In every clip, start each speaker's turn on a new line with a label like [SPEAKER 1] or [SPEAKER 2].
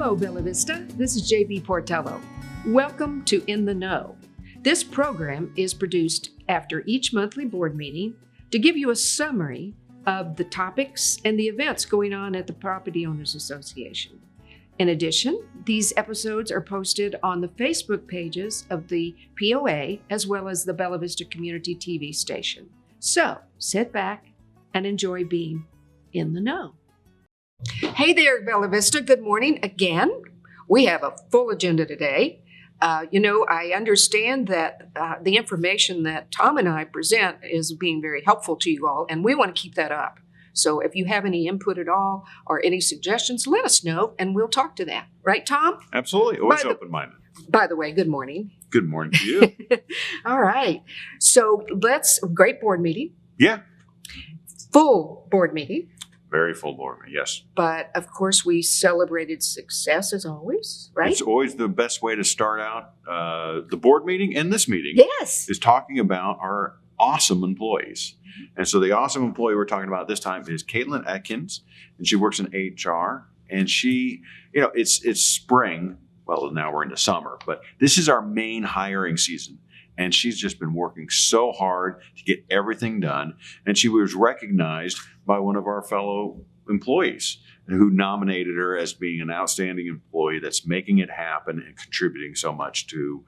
[SPEAKER 1] Hello, Bella Vista. This is JB Portillo. Welcome to In the Know. This program is produced after each monthly board meeting to give you a summary of the topics and the events going on at the Property Owners Association. In addition, these episodes are posted on the Facebook pages of the POA as well as the Bella Vista Community TV station. So sit back and enjoy being in the know. Hey there, Bella Vista. Good morning again. We have a full agenda today. I understand that the information that Tom and I present is being very helpful to you all, and we want to keep that up. So if you have any input at all or any suggestions, let us know, and we'll talk to that. Right, Tom?
[SPEAKER 2] Absolutely. Always open-minded.
[SPEAKER 1] By the way, good morning.
[SPEAKER 2] Good morning to you.
[SPEAKER 1] All right. So great board meeting.
[SPEAKER 2] Yeah.
[SPEAKER 1] Full board meeting.
[SPEAKER 2] Very full board meeting, yes.
[SPEAKER 1] But of course, we celebrated success as always, right?
[SPEAKER 2] It's always the best way to start out the board meeting and this meeting.
[SPEAKER 1] Yes.
[SPEAKER 2] Is talking about our awesome employees. And so the awesome employee we're talking about this time is Caitlin Atkins, and she works in HR. And she, it's spring. Well, now we're into summer, but this is our main hiring season. And she's just been working so hard to get everything done. And she was recognized by one of our fellow employees who nominated her as being an outstanding employee that's making it happen and contributing so much to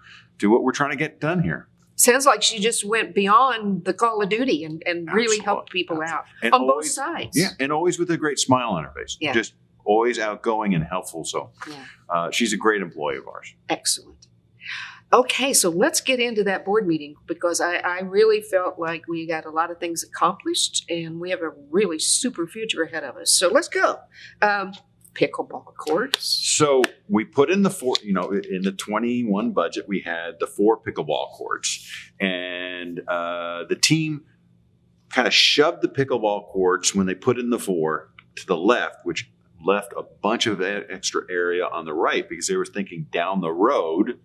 [SPEAKER 2] what we're trying to get done here.
[SPEAKER 1] Sounds like she just went beyond the call of duty and really helped people out and on both sides.
[SPEAKER 2] Yeah, and always with a great smile on her face.
[SPEAKER 1] Yeah.
[SPEAKER 2] Just always outgoing and helpful. So she's a great employee of ours.
[SPEAKER 1] Excellent. Okay, so let's get into that board meeting because I really felt like we got a lot of things accomplished and we have a really super future ahead of us. So let's go. Pickleball courts.
[SPEAKER 2] So we put in the four, in the 21 budget, we had the 4 pickleball courts. And the team kind of shoved the pickleball courts when they put in the 4 to the left, which left a bunch of extra area on the right because they were thinking down the road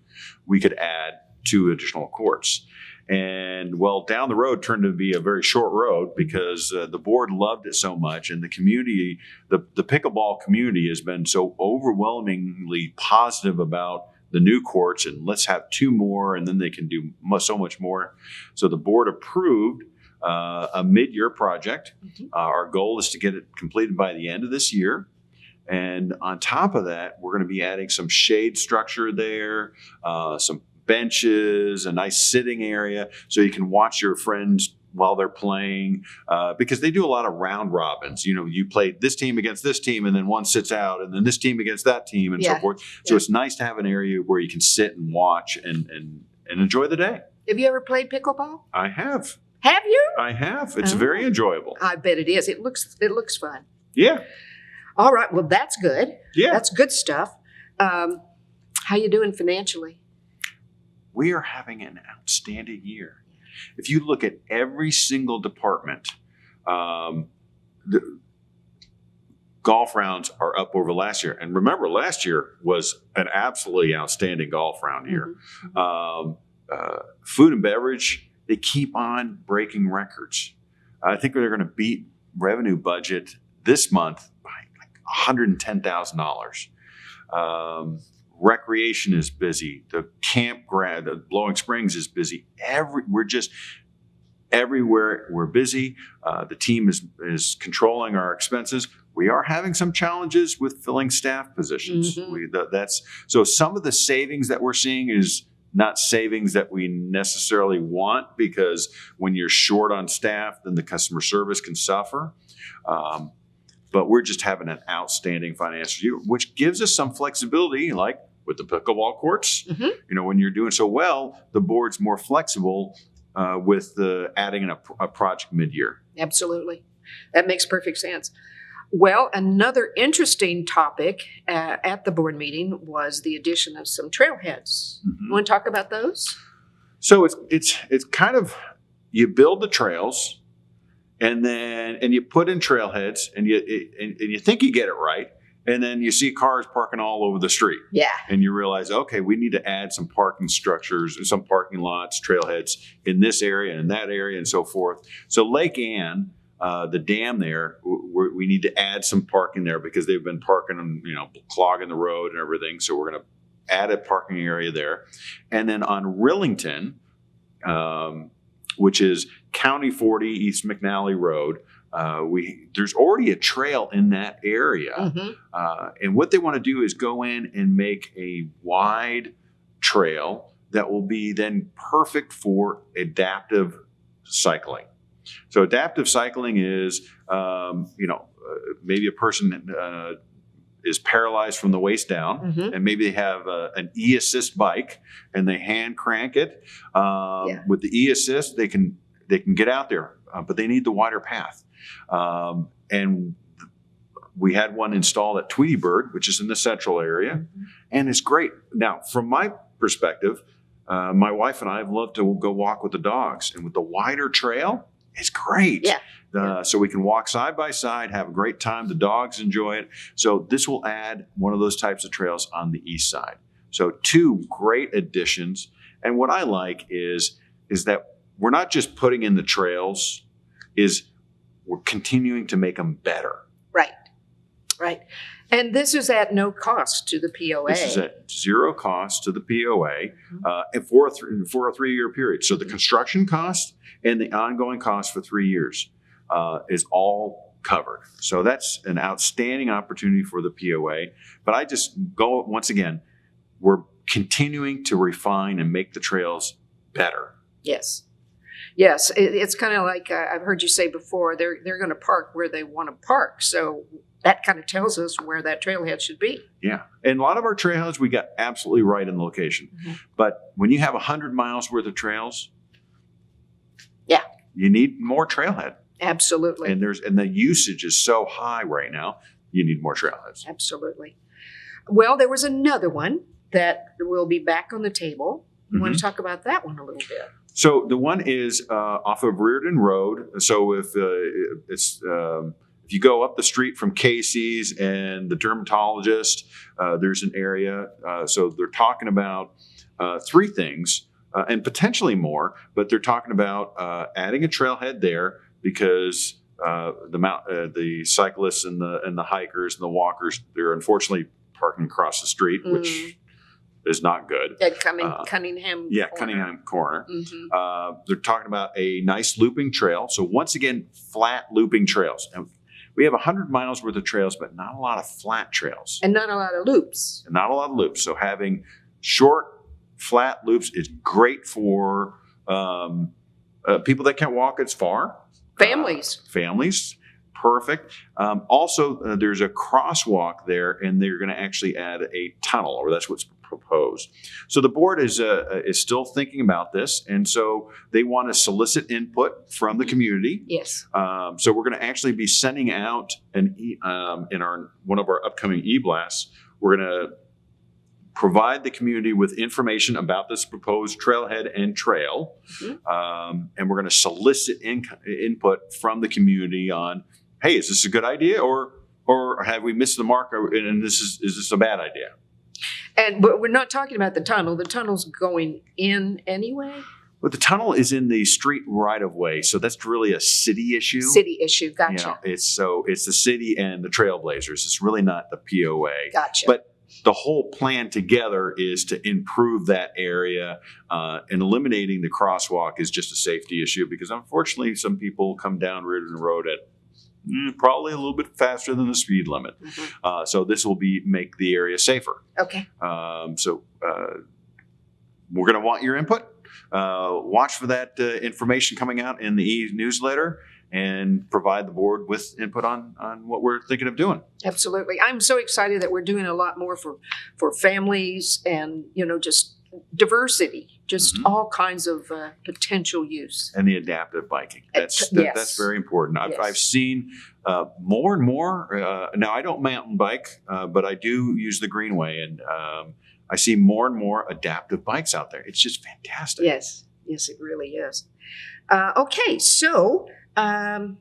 [SPEAKER 2] we could add 2 additional courts. And well, down the road turned to be a very short road because the board loved it so much, and the community, the pickleball community has been so overwhelmingly positive about the new courts, and let's have 2 more and then they can do so much more. So the board approved a mid-year project. Our goal is to get it completed by the end of this year. And on top of that, we're going to be adding some shade structure there, some benches, a nice sitting area so you can watch your friends while they're playing because they do a lot of round robins. You play this team against this team and then one sits out and then this team against that team and so forth. So it's nice to have an area where you can sit and watch and enjoy the day.
[SPEAKER 1] Have you ever played pickleball?
[SPEAKER 2] I have.
[SPEAKER 1] Have you?
[SPEAKER 2] I have. It's very enjoyable.
[SPEAKER 1] I bet it is. It looks fun.
[SPEAKER 2] Yeah.
[SPEAKER 1] All right. Well, that's good.
[SPEAKER 2] Yeah.
[SPEAKER 1] That's good stuff. How you doing financially?
[SPEAKER 2] We are having an outstanding year. If you look at every single department, the golf rounds are up over last year. And remember, last year was an absolutely outstanding golf round year. Food and beverage, they keep on breaking records. I think they're going to beat revenue budget this month by like $110,000. Recreation is busy. The campground, the Blowing Springs is busy. We're just everywhere. We're busy. The team is controlling our expenses. We are having some challenges with filling staff positions. So some of the savings that we're seeing is not savings that we necessarily want because when you're short on staff, then the customer service can suffer. But we're just having an outstanding financial year, which gives us some flexibility, like with the pickleball courts. When you're doing so well, the board's more flexible with adding a project mid-year.
[SPEAKER 1] Absolutely. That makes perfect sense. Well, another interesting topic at the board meeting was the addition of some trailheads. You want to talk about those?
[SPEAKER 2] So it's kind of, you build the trails and you put in trailheads and you think you get it right. And then you see cars parking all over the street.
[SPEAKER 1] Yeah.
[SPEAKER 2] And you realize, okay, we need to add some parking structures, some parking lots, trailheads in this area and that area and so forth. So Lake Ann the dam there, we need to add some parking there because they've been parking and clogging the road and everything. So we're going to add a parking area there. And then on Rillington, which is County 40 East McNally Road, there's already a trail in that area. And what they want to do is go in and make a wide trail that will be then perfect for adaptive cycling. So adaptive cycling is, maybe a person is paralyzed from the waist down, and maybe they have an e-assist bike and they hand crank it. With the e-assist, they can get out there, but they need the wider path. And we had one installed at Tweety Bird, which is in the central area, and it's great. Now, from my perspective, my wife and I have loved to go walk with the dogs, and with the wider trail, it's great. So we can walk side by side, have a great time. The dogs enjoy it. So this will add one of those types of trails on the east side. So 2 great additions. And what I like is that we're not just putting in the trails, we're continuing to make them better.
[SPEAKER 1] Right. And this is at no cost to the POA.
[SPEAKER 2] This is at 0 cost to the POA and for a 3-year period. So the construction cost and the ongoing cost for 3 years is all covered. So that's an outstanding opportunity for the POA. But I just go, once again, we're continuing to refine and make the trails better.
[SPEAKER 1] Yes. It's kind of like I've heard you say before, they're going to park where they want to park. So that kind of tells us where that trailhead should be. Yeah.
[SPEAKER 2] And a lot of our trailheads, we got absolutely right in location. But when you have 100 miles worth of trails, you need more trailhead.
[SPEAKER 1] Absolutely.
[SPEAKER 2] And the usage is so high right now, you need more trailheads.
[SPEAKER 1] Absolutely. Well, there was another one that will be back on the table. You want to talk about that one a little bit?
[SPEAKER 2] So the one is off of Reardon Road. So if you go up the street from Casey's and the dermatologist, there's an area. So they're talking about 3 things and potentially more, but they're talking about adding a trailhead there because the cyclists and the hikers and the walkers, they're unfortunately parking across the street, which is not good.
[SPEAKER 1] At Cunningham Corner.
[SPEAKER 2] Cunningham Corner. They're talking about a nice looping trail. So once again, flat looping trails. And we have 100 miles worth of trails, but not a lot of flat trails.
[SPEAKER 1] And not a lot of loops.
[SPEAKER 2] So having short, flat loops is great for people that can't walk as far. Families. Perfect. Also, there's a crosswalk there, and they're going to actually add a tunnel, or that's what's proposed. So the board is still thinking about this, and so they want to solicit input from the community.
[SPEAKER 1] Yes.
[SPEAKER 2] So we're going to actually be sending out in one of our upcoming e-blasts. We're going to provide the community with information about this proposed trailhead and trail, and we're going to solicit input from the community on, hey, is this a good idea, or have we missed the mark, and is this a bad idea?
[SPEAKER 1] But we're not talking about the tunnel. The tunnel's going in anyway?
[SPEAKER 2] But the tunnel is in the street right of way, so that's really a city issue.
[SPEAKER 1] Gotcha.
[SPEAKER 2] It's the city and the Trailblazers. It's really not the POA.
[SPEAKER 1] Gotcha.
[SPEAKER 2] But the whole plan together is to improve that area, and eliminating the crosswalk is just a safety issue because unfortunately some people come down Reardon Road at probably a little bit faster than the speed limit. So this will make the area safer.
[SPEAKER 1] Okay.
[SPEAKER 2] So we're going to want your input. Watch for that information coming out in the e-newsletter and provide the board with input on what we're thinking of doing.
[SPEAKER 1] Absolutely. I'm so excited that we're doing a lot more for families and, just diversity, just all kinds of potential use.
[SPEAKER 2] And the adaptive biking. That's very important. I've seen more and more. Now, I don't mountain bike, but I do use the Greenway, and I see more and more adaptive bikes out there. It's just fantastic.
[SPEAKER 1] Yes, it really is. Okay, so what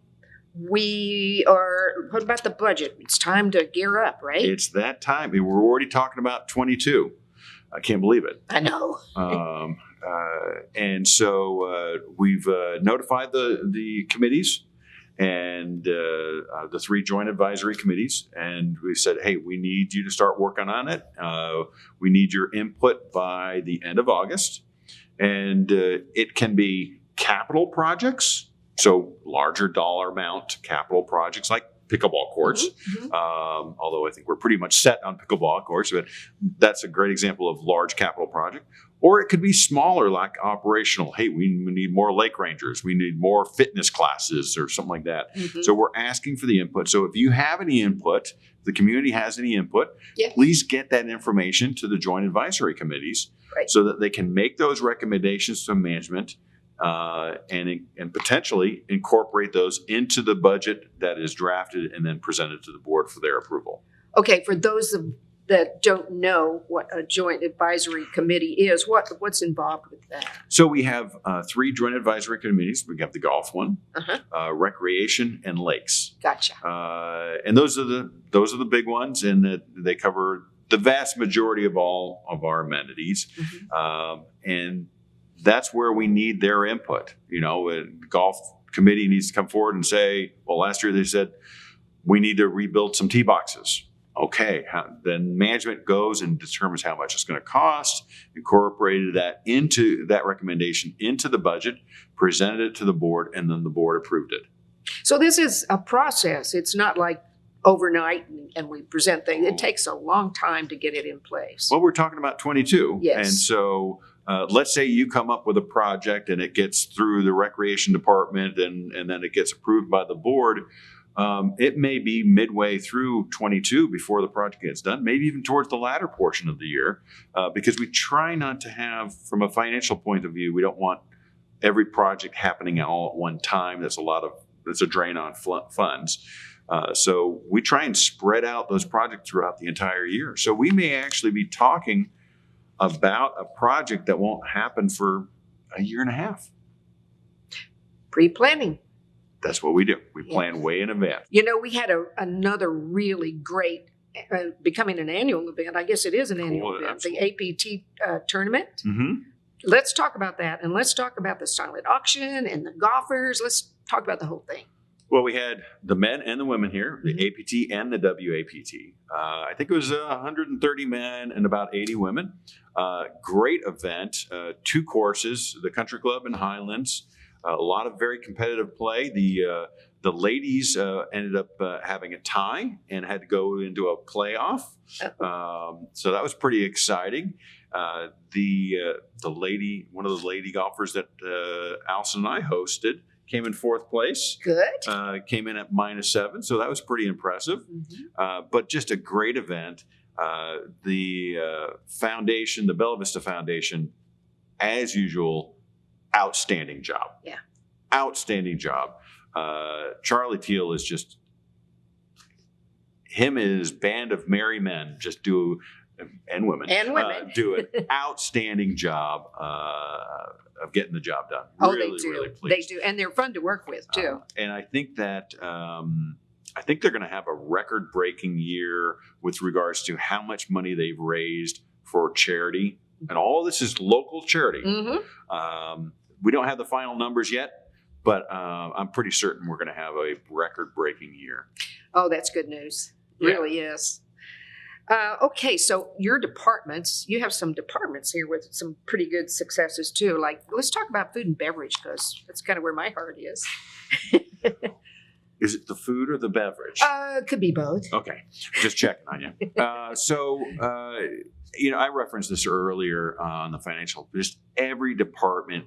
[SPEAKER 1] about the budget? It's time to gear up, right?
[SPEAKER 2] It's that time. We're already talking about 22. I can't believe it.
[SPEAKER 1] I know.
[SPEAKER 2] And so we've notified the committees, and the 3 joint advisory committees. And we said, hey, we need you to start working on it. We need your input by the end of August. And it can be capital projects, so larger dollar amount capital projects like pickleball courts. Although I think we're pretty much set on pickleball courts, but that's a great example of large capital project. Or it could be smaller, like operational. Hey, we need more lake rangers. We need more fitness classes or something like that. So we're asking for the input. So if you have any input, if the community has any input, please get that information to the joint advisory committees so that they can make those recommendations to management and potentially incorporate those into the budget that is drafted and then presented to the board for their approval.
[SPEAKER 1] Okay, for those that don't know what a joint advisory committee is, what's involved with that?
[SPEAKER 2] So we have 3 joint advisory committees. We have the golf one, recreation, and lakes.
[SPEAKER 1] Gotcha.
[SPEAKER 2] And those are the big ones, and that they cover the vast majority of all of our amenities. And that's where we need their input. The golf committee needs to come forward and say, well, last year they said we need to rebuild some tee boxes. Okay, then management goes and determines how much it's going to cost, incorporated that into that recommendation into the budget, presented it to the board, and then the board approved it.
[SPEAKER 1] So this is a process. It's not like overnight and we present things. It takes a long time to get it in place.
[SPEAKER 2] Well, we're talking about 22.
[SPEAKER 1] Yes.
[SPEAKER 2] And so let's say you come up with a project and it gets through the recreation department and then it gets approved by the board. It may be midway through 22 before the project gets done, maybe even towards the latter portion of the year, because we try not to have, from a financial point of view, we don't want every project happening all at one time. That's a drain on funds. So we try and spread out those projects throughout the entire year. So we may actually be talking about a project that won't happen for a year and a half.
[SPEAKER 1] Pre-planning.
[SPEAKER 2] That's what we do. We plan way in advance.
[SPEAKER 1] We had another really great, becoming an annual event. I guess it is an annual event, absolutely. The APT tournament. Let's talk about that. And let's talk about the silent auction and the golfers. Let's talk about the whole thing.
[SPEAKER 2] Well, we had the men and the women here, the APT and the WAPT. I think it was 130 men and about 80 women. Great event. 2 courses, the Country Club and Highlands. A lot of very competitive play. The ladies ended up having a tie and had to go into a playoff. So that was pretty exciting. The lady, one of the lady golfers that Allison and I hosted, came in 4th place.
[SPEAKER 1] Good.
[SPEAKER 2] Came in at -7, so that was pretty impressive. But just a great event. The foundation, the Bella Vista Foundation, as usual, outstanding job.
[SPEAKER 1] Yeah.
[SPEAKER 2] Outstanding job. Charlie Teal is just, him and his band of merry men just do, and women, do an outstanding job of getting the job done.
[SPEAKER 1] Really,
[SPEAKER 2] they do.
[SPEAKER 1] Really pleased. They do. And they're fun to work with, too.
[SPEAKER 2] And I think that, I think they're going to have a record-breaking year with regards to how much money they've raised for charity. And all this is local charity. We don't have the final numbers yet, but I'm pretty certain we're going to have a record-breaking year.
[SPEAKER 1] Oh, that's good news. Really is. Okay, so your departments, you have some departments here with some pretty good successes too. Like, let's talk about food and beverage, because that's kind of where my heart is.
[SPEAKER 2] Is it the food or the beverage?
[SPEAKER 1] Could be both.
[SPEAKER 2] Okay, just checking on you. I referenced this earlier on the financial. Just every department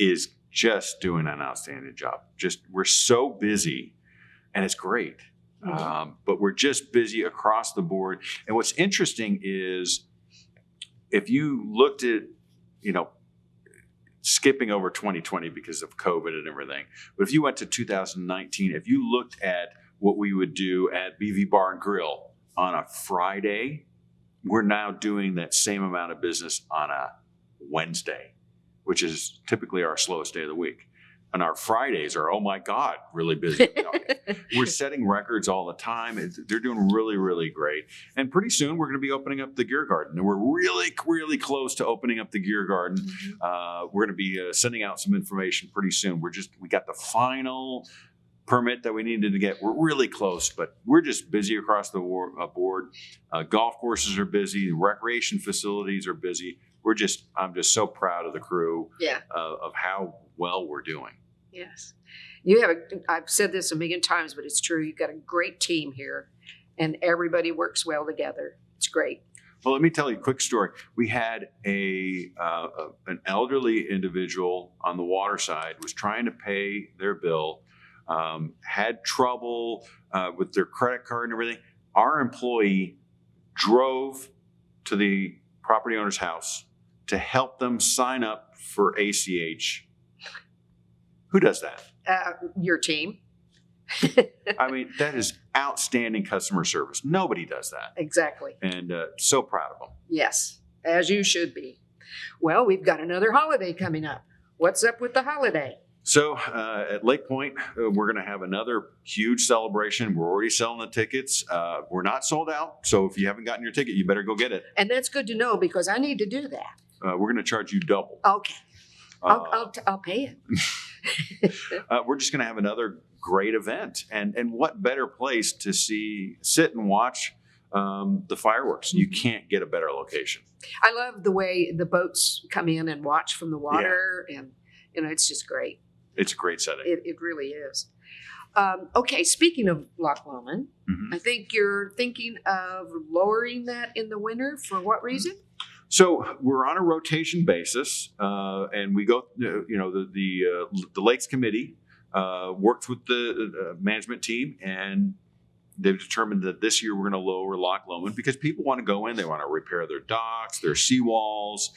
[SPEAKER 2] is just doing an outstanding job. We're so busy, and it's great. But we're just busy across the board. And what's interesting is if you looked at, skipping over 2020 because of COVID and everything, but if you went to 2019, if you looked at what we would do at BV Bar and Grill on a Friday, we're now doing that same amount of business on a Wednesday, which is typically our slowest day of the week. And our Fridays are, oh my God, really busy. We're setting records all the time. They're doing really, really great. And pretty soon we're going to be opening up the Gear Garden. And we're really, really close to opening up the Gear Garden. We're going to be sending out some information pretty soon. We got the final permit that we needed to get. We're really close, but we're just busy across the board. Golf courses are busy. Recreation facilities are busy. I'm just so proud of the crew.
[SPEAKER 1] Yeah.
[SPEAKER 2] Of how well we're doing.
[SPEAKER 1] Yes. I've said this a million times, but it's true. You've got a great team here and everybody works well together. It's great.
[SPEAKER 2] Well, let me tell you a quick story. We had an elderly individual on the water side was trying to pay their bill, had trouble with their credit card and everything. Our employee drove to the property owner's house to help them sign up for ACH. Who does that?
[SPEAKER 1] Your team.
[SPEAKER 2] I mean, that is outstanding customer service. Nobody does that.
[SPEAKER 1] Exactly.
[SPEAKER 2] And so proud of them.
[SPEAKER 1] Yes, as you should be. Well, we've got another holiday coming up. What's up with the holiday?
[SPEAKER 2] So at Lake Point, we're going to have another huge celebration. We're already selling the tickets. We're not sold out. So if you haven't gotten your ticket, you better go get it.
[SPEAKER 1] And that's good to know because I need to do that.
[SPEAKER 2] We're going to charge you double.
[SPEAKER 1] Okay. I'll pay it.
[SPEAKER 2] We're just going to have another great event. And what better place to sit and watch the fireworks? You can't get a better location.
[SPEAKER 1] I love the way the boats come in and watch from the water. Yeah. And, it's just great.
[SPEAKER 2] It's a great setting.
[SPEAKER 1] It really is. Okay, speaking of Loch Lomond, I think you're thinking of lowering that in the winter. For what reason?
[SPEAKER 2] So we're on a rotation basis, and we go. The Lakes Committee worked with the management team, and they've determined that this year we're going to lower Loch Lomond because people want to go in. They want to repair their docks, their seawalls.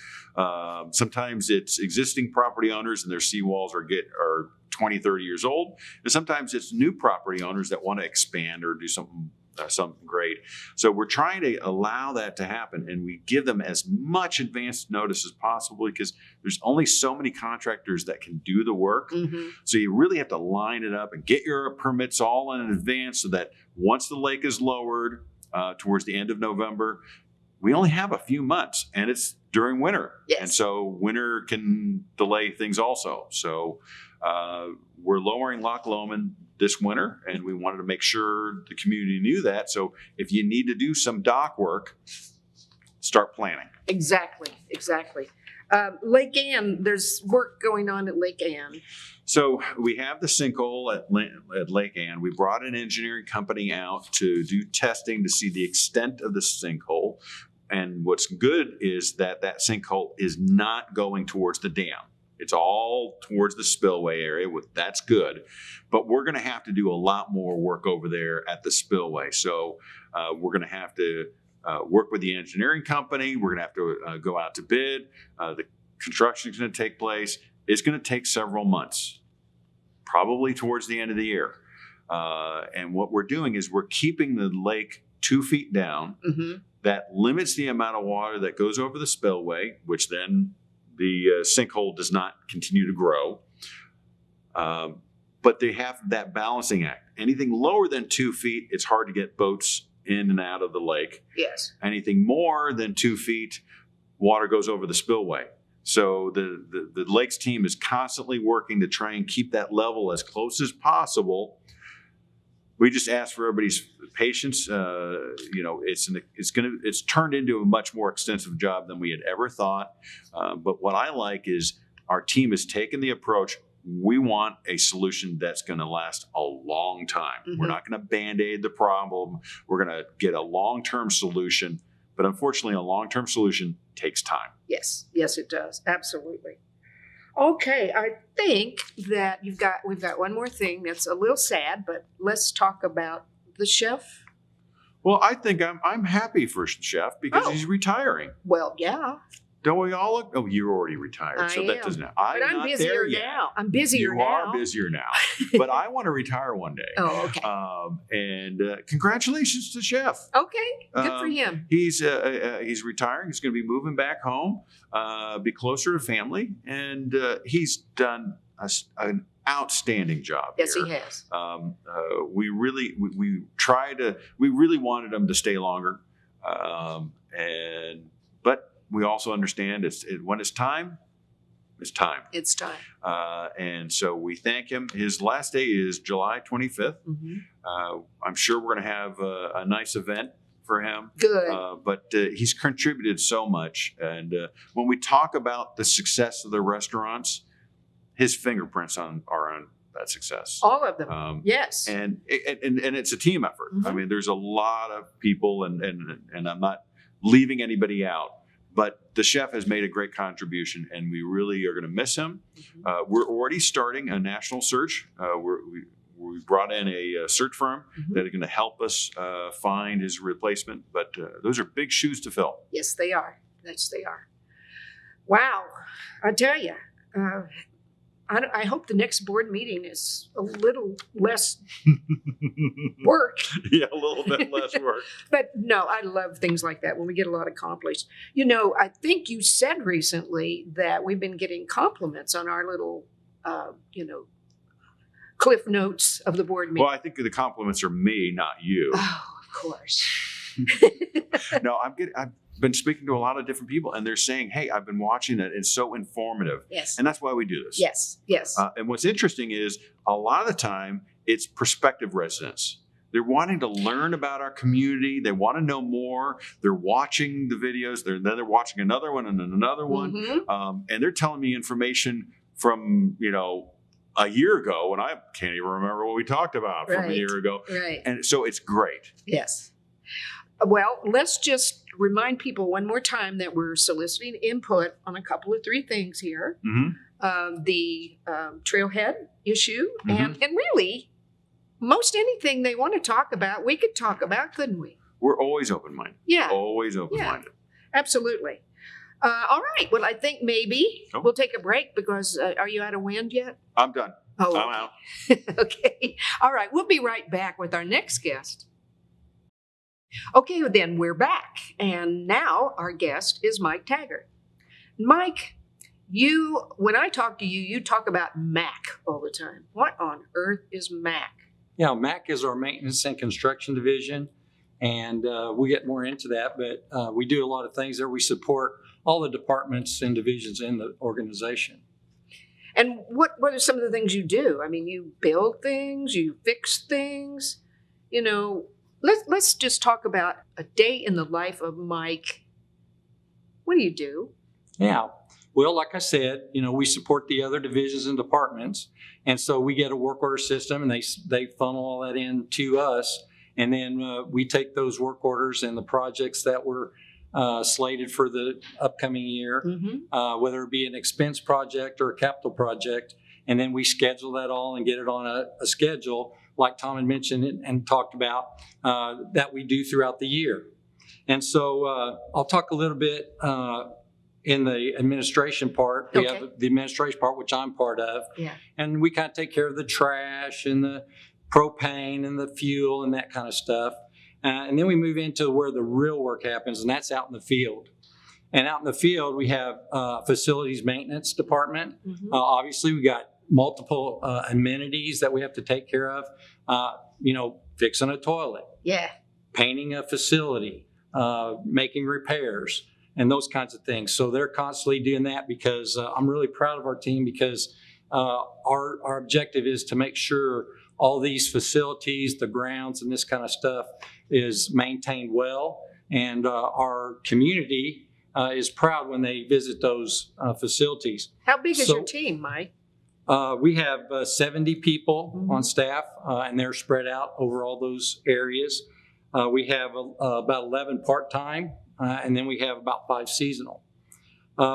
[SPEAKER 2] Sometimes it's existing property owners and their seawalls are 20, 30 years old. And sometimes it's new property owners that want to expand or do something great. So we're trying to allow that to happen, and we give them as much advance notice as possible because there's only so many contractors that can do the work. So you really have to line it up and get your permits all in advance so that once the lake is lowered towards the end of November, we only have a few months, and it's during winter.
[SPEAKER 1] Yes.
[SPEAKER 2] And so winter can delay things also. So we're lowering Loch Lomond this winter, and we wanted to make sure the community knew that. So if you need to do some dock work, start planning.
[SPEAKER 1] Exactly. Lake Ann, there's work going on at Lake Ann.
[SPEAKER 2] So we have the sinkhole at Lake Ann. We brought an engineering company out to do testing to see the extent of the sinkhole. And what's good is that sinkhole is not going towards the dam. It's all towards the spillway area. That's good. But we're going to have to do a lot more work over there at the spillway. So we're going to have to work with the engineering company. We're going to have to go out to bid. The construction is going to take place. It's going to take several months, probably towards the end of the year. And what we're doing is we're keeping the lake 2 feet down. That limits the amount of water that goes over the spillway, which then the sinkhole does not continue to grow. But they have that balancing act. Anything lower than 2 feet, it's hard to get boats in and out of the lake.
[SPEAKER 1] Yes.
[SPEAKER 2] Anything more than 2 feet, water goes over the spillway. So the lakes team is constantly working to try and keep that level as close as possible. We just ask for everybody's patience. It's turned into a much more extensive job than we had ever thought. But what I like is our team has taken the approach. We want a solution that's going to last a long time. We're not going to Band-Aid the problem. We're going to get a long-term solution. But unfortunately, a long-term solution takes time.
[SPEAKER 1] Yes, it does. Absolutely. Okay, I think that we've got one more thing that's a little sad, but let's talk about the chef.
[SPEAKER 2] Well, I think I'm happy for Chef because he's retiring.
[SPEAKER 1] Well, yeah.
[SPEAKER 2] Don't we all look? Oh, you're already retired, so that doesn't.
[SPEAKER 1] But I'm busier now. I'm busier now.
[SPEAKER 2] You are busier now, but I want to retire one day.
[SPEAKER 1] Oh, okay.
[SPEAKER 2] And congratulations to Chef.
[SPEAKER 1] Okay, good for him.
[SPEAKER 2] He's retiring. He's going to be moving back home, be closer to family, and he's done an outstanding job.
[SPEAKER 1] Yes,
[SPEAKER 2] here.
[SPEAKER 1] He has.
[SPEAKER 2] We really wanted him to stay longer, but we also understand when it's time, It's time.
[SPEAKER 1] It's time.
[SPEAKER 2] And so we thank him. His last day is July 25th. I'm sure we're going to have a nice event for him.
[SPEAKER 1] Good.
[SPEAKER 2] But he's contributed so much. And when we talk about the success of the restaurants, his fingerprints are on that success.
[SPEAKER 1] All of them. Yes.
[SPEAKER 2] And it's a team effort. I mean, there's a lot of people, and I'm not leaving anybody out, but the chef has made a great contribution, and we really are going to miss him. We're already starting a national search. We brought in a search firm that are going to help us find his replacement, but those are big shoes to fill.
[SPEAKER 1] Yes, they are. Yes, they are. Wow. I tell you, I hope the next board meeting is a little less work.
[SPEAKER 2] Yeah, a little bit less work.
[SPEAKER 1] But no, I love things like that when we get a lot accomplished. I think you said recently that we've been getting compliments on our little, cliff notes of the board meeting.
[SPEAKER 2] Well, I think the compliments are me, not you.
[SPEAKER 1] Oh, of course.
[SPEAKER 2] No, I've been speaking to a lot of different people, and they're saying, hey, I've been watching it. It's so informative.
[SPEAKER 1] Yes.
[SPEAKER 2] And that's why we do this.
[SPEAKER 1] Yes.
[SPEAKER 2] And what's interesting is a lot of the time it's prospective residents. They're wanting to learn about our community. They want to know more. They're watching the videos. Then they're watching another one and then another one. And they're telling me information from, a year ago, and I can't even remember what we talked about from a year ago.
[SPEAKER 1] Right.
[SPEAKER 2] And so it's great.
[SPEAKER 1] Yes. Well, let's just remind people one more time that we're soliciting input on a couple of 3 things here. The trailhead issue, and really, most anything they want to talk about, we could talk about, couldn't we?
[SPEAKER 2] We're always open-minded.
[SPEAKER 1] Yeah.
[SPEAKER 2] Always open-minded.
[SPEAKER 1] Yeah, absolutely. All right. Well, I think maybe we'll take a break because are you out of wind yet?
[SPEAKER 2] I'm done.
[SPEAKER 1] Oh,
[SPEAKER 2] I'm out.
[SPEAKER 1] Okay. All right. We'll be right back with our next guest. Okay, well, then we're back. And now our guest is Mike Taggart. Mike, when I talk to you, you talk about MAC all the time. What on earth is MAC?
[SPEAKER 3] Yeah, MAC is our maintenance and construction division. And we'll get more into that, but we do a lot of things there. We support all the departments and divisions in the organization.
[SPEAKER 1] And what are some of the things you do? I mean, you build things, you fix things. Let's just talk about a day in the life of Mike. What do you do?
[SPEAKER 3] Yeah. Well, like I said, we support the other divisions and departments. And so we get a work order system, and they funnel all that in to us. And then we take those work orders and the projects that were slated for the upcoming year, whether it be an expense project or a capital project, and then we schedule that all and get it on a schedule, like Tom had mentioned and talked about, that we do throughout the year. And so I'll talk a little bit in the administration part. We have the administration part, which I'm part of, and we kind of take care of the trash and the propane and the fuel and that kind of stuff. And then we move into where the real work happens, and that's out in the field. And out in the field, we have facilities maintenance department. Obviously, we got multiple amenities that we have to take care of. Fixing a toilet, painting a facility, making repairs, and those kinds of things. So they're constantly doing that because I'm really proud of our team because our objective is to make sure all these facilities, the grounds, and this kind of stuff is maintained well. And our community is proud when they visit those facilities.
[SPEAKER 1] How big is your team, Mike?
[SPEAKER 3] We have 70 people on staff, and they're spread out over all those areas. We have about 11 part-time, and then we have about 5 seasonal.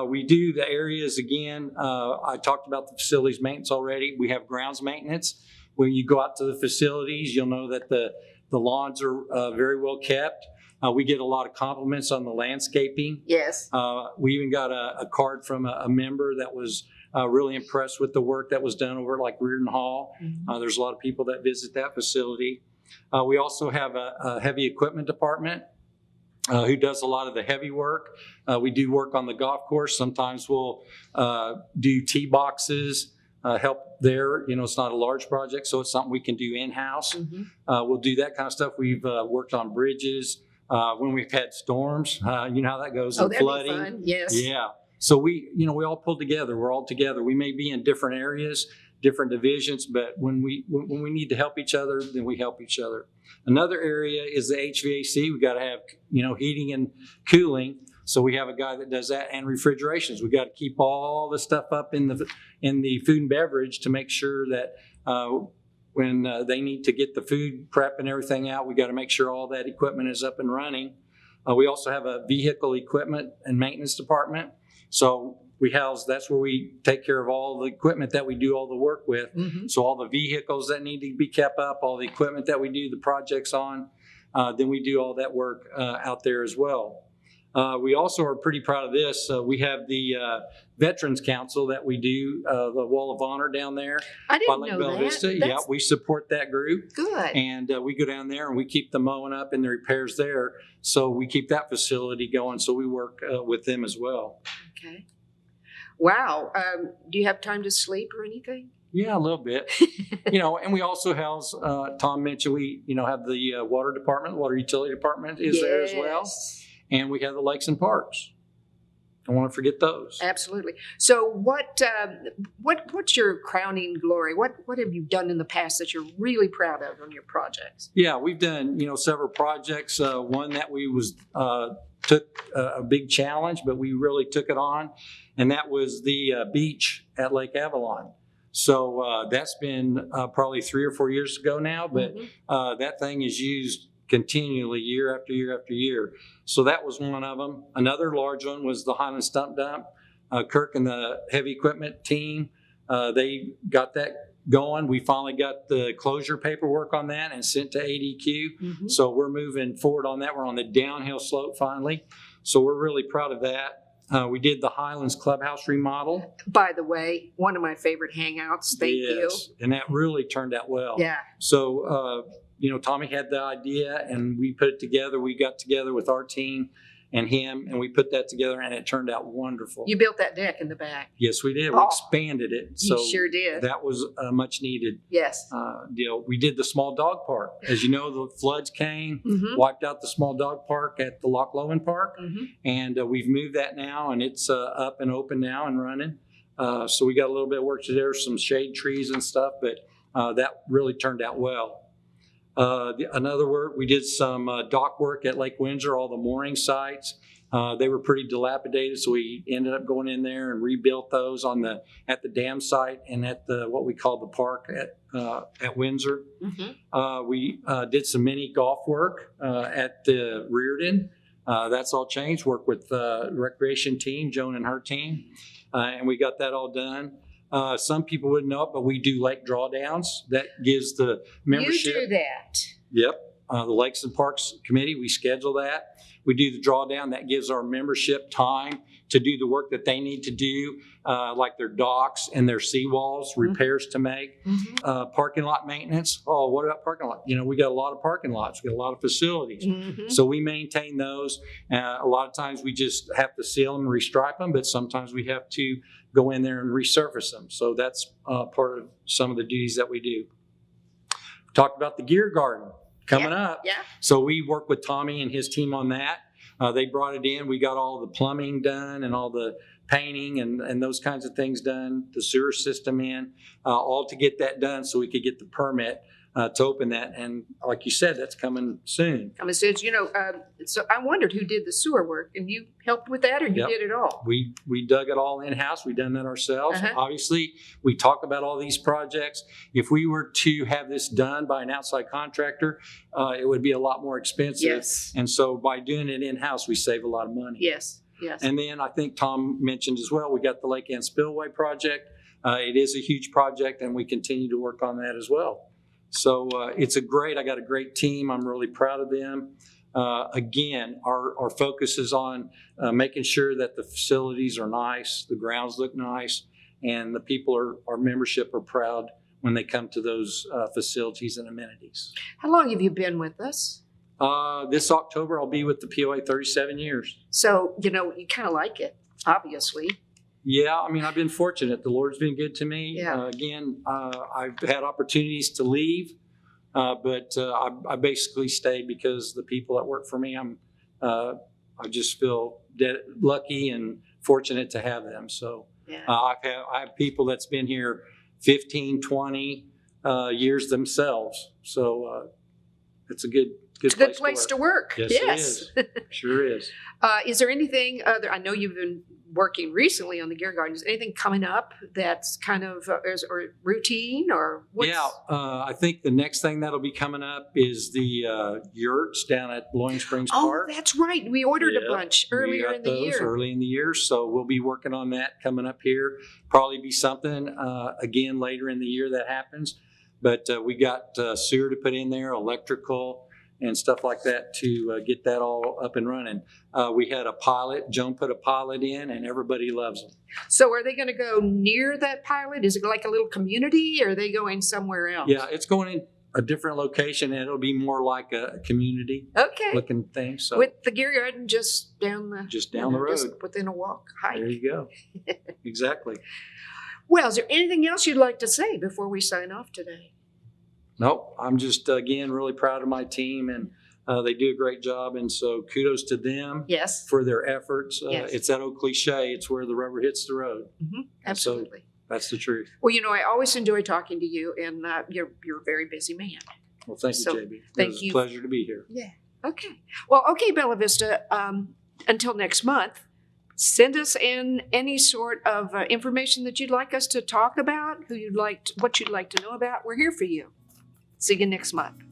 [SPEAKER 3] We do the areas again. I talked about the facilities maintenance already. We have grounds maintenance. When you go out to the facilities, you'll know that the lawns are very well kept. We get a lot of compliments on the landscaping.
[SPEAKER 1] Yes.
[SPEAKER 3] We even got a card from a member that was really impressed with the work that was done over at like Reardon Hall. There's a lot of people that visit that facility. We also have a heavy equipment department who does a lot of the heavy work. We do work on the golf course. Sometimes we'll do tee boxes, help there. It's not a large project, so it's something we can do in-house. We'll do that kind of stuff. We've worked on bridges when we've had storms. You know how that goes.
[SPEAKER 1] Oh, that'd
[SPEAKER 3] flooding.
[SPEAKER 1] be fun. Yes.
[SPEAKER 3] Yeah. So we all pull together. We're all together. We may be in different areas, different divisions, but when we need to help each other, then we help each other. Another area is the HVAC. We got to have, heating and cooling. So we have a guy that does that, and refrigerations. We got to keep all the stuff up in the food and beverage to make sure that when they need to get the food prep and everything out, we got to make sure all that equipment is up and running. We also have a vehicle equipment and maintenance department. So that's where we take care of all the equipment that we do all the work with. Mm-hmm. So all the vehicles that need to be kept up, all the equipment that we do the projects on, then we do all that work out there as well. We also are pretty proud of this. We have the Veterans Council that we do, the Wall of Honor down there.
[SPEAKER 1] I didn't know that.
[SPEAKER 3] Vista. Yeah, we support that group.
[SPEAKER 1] Good.
[SPEAKER 3] And we go down there and we keep the mowing up and the repairs there. So we keep that facility going. So we work with them as well.
[SPEAKER 1] Okay. Wow. Do you have time to sleep or anything?
[SPEAKER 3] Yeah, a little bit. And we also house, Tom mentioned, we, have the water department, water utility department is there as well. And we have the lakes and parks. Don't want to forget those.
[SPEAKER 1] Absolutely. So what's your crowning glory? What have you done in the past that you're really proud of on your projects?
[SPEAKER 3] Yeah, we've done, several projects. One that we took a big challenge, but we really took it on. And that was the beach at Lake Avalon. So that's been probably 3 or 4 years ago now, but that thing is used continually year after year after year. So that was one of them. Another large one was the Highland Stump Dump. Kirk and the heavy equipment team, they got that going. We finally got the closure paperwork on that and sent to ADQ. Mm-hmm. So we're moving forward on that. We're on the downhill slope finally. So we're really proud of that. We did the Highlands Clubhouse remodel.
[SPEAKER 1] By the way, one of my favorite hangouts. Thank you.
[SPEAKER 3] And that really turned out well.
[SPEAKER 1] Yeah.
[SPEAKER 3] So, Tommy had the idea and we put it together. We got together with our team and him, and we put that together, and it turned out wonderful.
[SPEAKER 1] You built that deck in the back.
[SPEAKER 3] Yes, we did. We expanded it. So
[SPEAKER 1] you sure did.
[SPEAKER 3] That was much needed.
[SPEAKER 1] Yes.
[SPEAKER 3] Deal. We did the small dog park. As you know, the floods came, wiped out the small dog park at the Loch Lomond Park, and we've moved that now, and it's up and open now and running. So we got a little bit of work to do. There's some shade trees and stuff, but that really turned out well. Another work, we did some dock work at Lake Windsor, all the mooring sites. They were pretty dilapidated, so we ended up going in there and rebuilt those at the dam site and at what we call the park at Windsor. We did some mini golf work at the Reardon. That's all changed. Worked with the recreation team, Joan and her team, and we got that all done. Some people wouldn't know it, but we do lake drawdowns. That gives the membership.
[SPEAKER 1] You do that.
[SPEAKER 3] Yep. The Lakes and Parks Committee, we schedule that. We do the drawdown. That gives our membership time to do the work that they need to do, like their docks and their seawalls, repairs to make, parking lot maintenance. Oh, what about parking lot? We got a lot of parking lots. We got a lot of facilities. So we maintain those. A lot of times we just have to seal them and restripe them, but sometimes we have to go in there and resurface them. So that's part of some of the duties that we do. Talked about the gear garden coming up.
[SPEAKER 1] Yeah.
[SPEAKER 3] So we work with Tommy and his team on that. They brought it in. We got all the plumbing done and all the painting and those kinds of things done, the sewer system in, all to get that done so we could get the permit to open that. And like you said, that's coming soon.
[SPEAKER 1] So I wondered who did the sewer work, and you helped with that, or you did it all?
[SPEAKER 3] We dug it all in-house. We done that ourselves. Obviously, we talk about all these projects. If we were to have this done by an outside contractor, it would be a lot more expensive.
[SPEAKER 1] Yes.
[SPEAKER 3] And so by doing it in-house, we save a lot of money.
[SPEAKER 1] Yes. Yes.
[SPEAKER 3] And then I think Tom mentioned as well, we got the Lake End Spillway project. It is a huge project, and we continue to work on that as well. So I got a great team. I'm really proud of them. Again, our focus is on making sure that the facilities are nice, the grounds look nice, and the people our membership are proud when they come to those facilities and amenities.
[SPEAKER 1] How long have you been with us?
[SPEAKER 3] This October, I'll be with the POA 37 years.
[SPEAKER 1] So, you kind of like it, obviously.
[SPEAKER 3] Yeah, I've been fortunate. The Lord's been good to me.
[SPEAKER 1] Yeah.
[SPEAKER 3] Again, I've had opportunities to leave, but I basically stayed because the people that work for me, I just feel lucky and fortunate to have them. So
[SPEAKER 1] Yeah.
[SPEAKER 3] I have people that's been here 15, 20 years themselves. So it's a good
[SPEAKER 1] It's a good place to work.
[SPEAKER 3] Yes,
[SPEAKER 1] Yes.
[SPEAKER 3] it is. Sure is.
[SPEAKER 1] Is there anything other? I know you've been working recently on the Gear Garden. Is anything coming up that's kind of or routine or what's?
[SPEAKER 3] Yeah, I think the next thing that'll be coming up is the yurts down at Loin Springs
[SPEAKER 1] Oh,
[SPEAKER 3] Park.
[SPEAKER 1] that's right. We ordered a
[SPEAKER 3] Yeah,
[SPEAKER 1] bunch
[SPEAKER 3] we
[SPEAKER 1] earlier
[SPEAKER 3] got
[SPEAKER 1] in the
[SPEAKER 3] those
[SPEAKER 1] year.
[SPEAKER 3] early in the year, so we'll be working on that coming up here. Probably be something again later in the year that happens, but we got sewer to put in there, electrical, and stuff like that to get that all up and running. We had a pilot. Joan put a pilot in, and everybody loves them.
[SPEAKER 1] So are they going to go near that pilot? Is it like a little community, or are they going somewhere else?
[SPEAKER 3] Yeah, it's going in a different location, and it'll be more like a community
[SPEAKER 1] Okay.
[SPEAKER 3] looking thing. So
[SPEAKER 1] With the Gear Garden just down the
[SPEAKER 3] just down the road.
[SPEAKER 1] just within a walk hike.
[SPEAKER 3] There you go. Exactly.
[SPEAKER 1] Well, is there anything else you'd like to say before we sign off today?
[SPEAKER 3] Nope. I'm just, again, really proud of my team, and they do a great job. And so kudos to them
[SPEAKER 1] Yes.
[SPEAKER 3] for their efforts.
[SPEAKER 1] Yes.
[SPEAKER 3] It's that old cliche. It's where the rubber hits the road.
[SPEAKER 1] Mm-hmm.
[SPEAKER 3] And so
[SPEAKER 1] Absolutely.
[SPEAKER 3] that's the truth.
[SPEAKER 1] Well, I always enjoy talking to you, and you're a very busy man.
[SPEAKER 3] Well, thank you,
[SPEAKER 1] So,
[SPEAKER 3] JB.
[SPEAKER 1] thank
[SPEAKER 3] It was
[SPEAKER 1] you.
[SPEAKER 3] a pleasure to be here.
[SPEAKER 1] Yeah. Okay. Well, okay, Bella Vista. Until next month, send us in any sort of information that you'd like us to talk about, what you'd like to know about. We're here for you. See you next month.